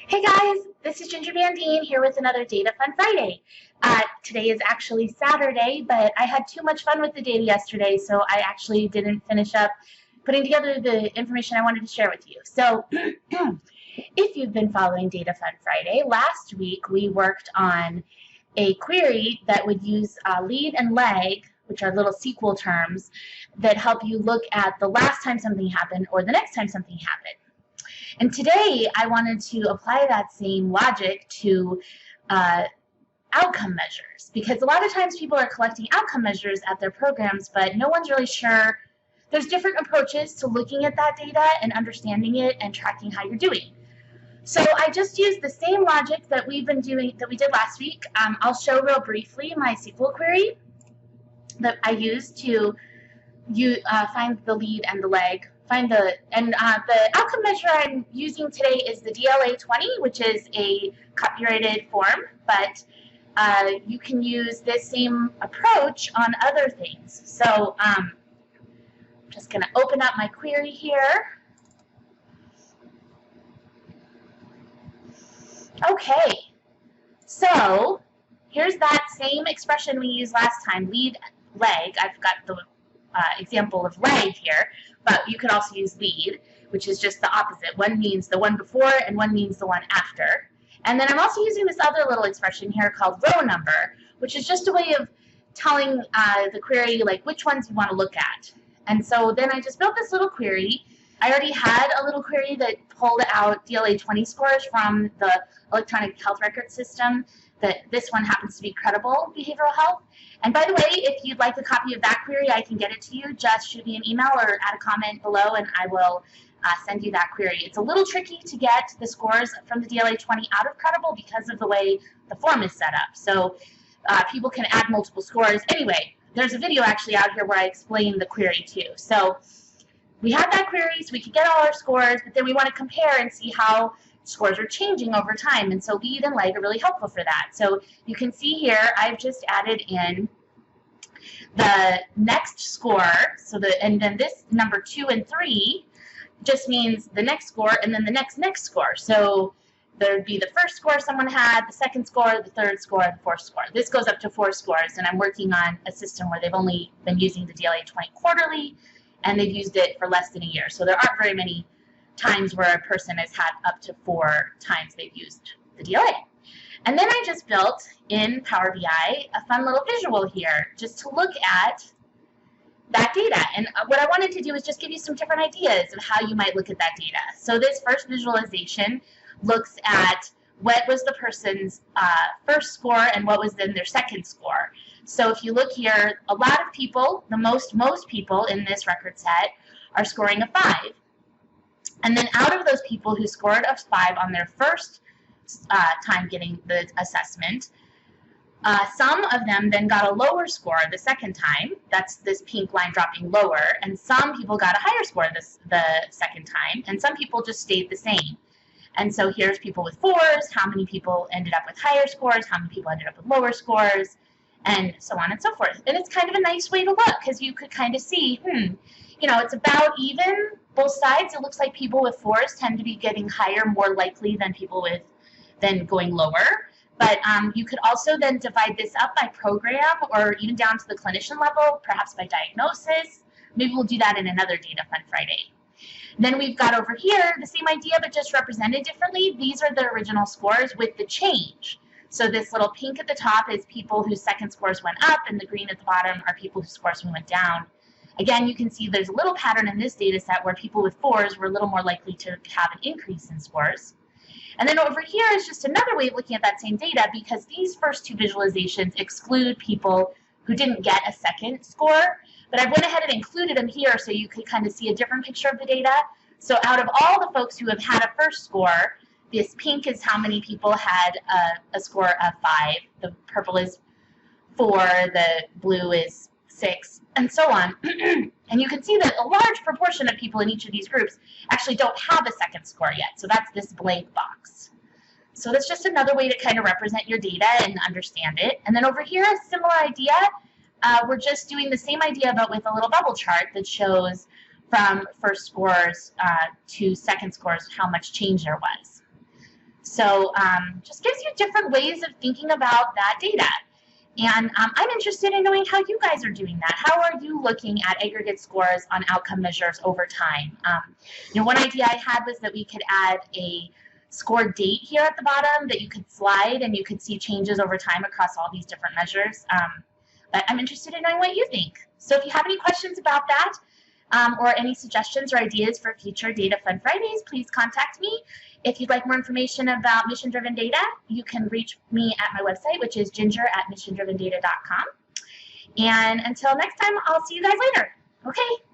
Hey guys, this is Ginger Van Deen here with another Data Fun Friday. Today is actually Saturday, but I had too much fun with the data yesterday, so I actually didn't finish up putting together the information I wanted to share with you. So if you've been following Data Fun Friday, last week we worked on a query that would use lead and lag, which are little SQL terms, that help you look at the last time something happened or the next time something happened. And today I wanted to apply that same logic to outcome measures, because a lot of times people are collecting outcome measures at their programs, but no one's really sure. There's different approaches to looking at that data and understanding it and tracking how you're doing. So I just used the same logic that we did last week. I'll show real briefly my SQL query that I used to find the lead and the lag. The outcome measure I'm using today is the DLA20, which is a copyrighted form, but you can use this same approach on other things. So I'm just going to open up my query here. Okay, so here's that same expression we used last time, lead, lag. I've got the example of lag here, but you could also use lead, which is just the opposite. One means the one before and one means the one after. And then I'm also using this other little expression here called row number, which is just a way of telling the query like which ones you want to look at. And so then I just built this little query. I already had a little query that pulled out DLA20 scores from the electronic health record system. That this one happens to be Credible Behavioral Health. And by the way, if you'd like a copy of that query, I can get it to you. Just shoot me an email or add a comment below, and I will send you that query. It's a little tricky to get the scores from the DLA20 out of Credible because of the way the form is set up. So people can add multiple scores. Anyway, there's a video actually out here where I explain the query too. So we had that query so we could get all our scores, but then we want to compare and see how scores are changing over time, and so lead and lag are really helpful for that. So you can see here I've just added in the next score, and then this number 2 and 3 just means the next score and then the next score. So there'd be the first score someone had, the second score, the third score, the fourth score. This goes up to 4 scores, and I'm working on a system where they've only been using the DLA20 quarterly, and they've used it for less than a year. So there aren't very many times where a person has had up to 4 times they've used the DLA. And then I just built in Power BI a fun little visual here just to look at that data. And what I wanted to do is just give you some different ideas of how you might look at that data. So this first visualization looks at what was the person's first score and what was then their second score. So if you look here, a lot of people, most people in this record set are scoring a 5. And then out of those people who scored a 5 on their first time getting the assessment, some of them then got a lower score the second time. That's this pink line dropping lower. And some people got a higher score the second time. And some people just stayed the same. And so here's people with 4s, how many people ended up with higher scores, how many people ended up with lower scores, and so on and so forth. And it's kind of a nice way to look, because you could kind of see, you know, it's about even both sides. It looks like people with 4s tend to be getting higher more likely than people than going lower. But you could also then divide this up by program or even down to the clinician level, perhaps by diagnosis. Maybe we'll do that in another Data Fun Friday. Then we've got over here the same idea but just represented differently. These are the original scores with the change. So this little pink at the top is people whose second scores went up, and the green at the bottom are people whose scores went down. Again, you can see there's a little pattern in this data set where people with 4s were a little more likely to have an increase in scores. And then over here is just another way of looking at that same data, because these first 2 visualizations exclude people who didn't get a second score. But I went ahead and included them here so you could kind of see a different picture of the data. So out of all the folks who have had a first score, this pink is how many people had a score of 5. The purple is 4, the blue is 6, and so on. And you can see that a large proportion of people in each of these groups actually don't have a second score yet. So that's this blank box. So that's just another way to kind of represent your data and understand it. And then over here, a similar idea. We're just doing the same idea but with a little bubble chart that shows from first scores to second scores how much change there was. So just gives you different ways of thinking about that data. And I'm interested in knowing how you guys are doing that. How are you looking at aggregate scores on outcome measures over time? One idea I had was that we could add a score date here at the bottom that you could slide and you could see changes over time across all these different measures. But I'm interested in knowing what you think. So if you have any questions about that or any suggestions or ideas for future Data Fun Fridays, please contact me. If you'd like more information about mission-driven data, you can reach me at my website, which is ginger@missiondrivendata.com. And until next time, I'll see you guys later. Okay.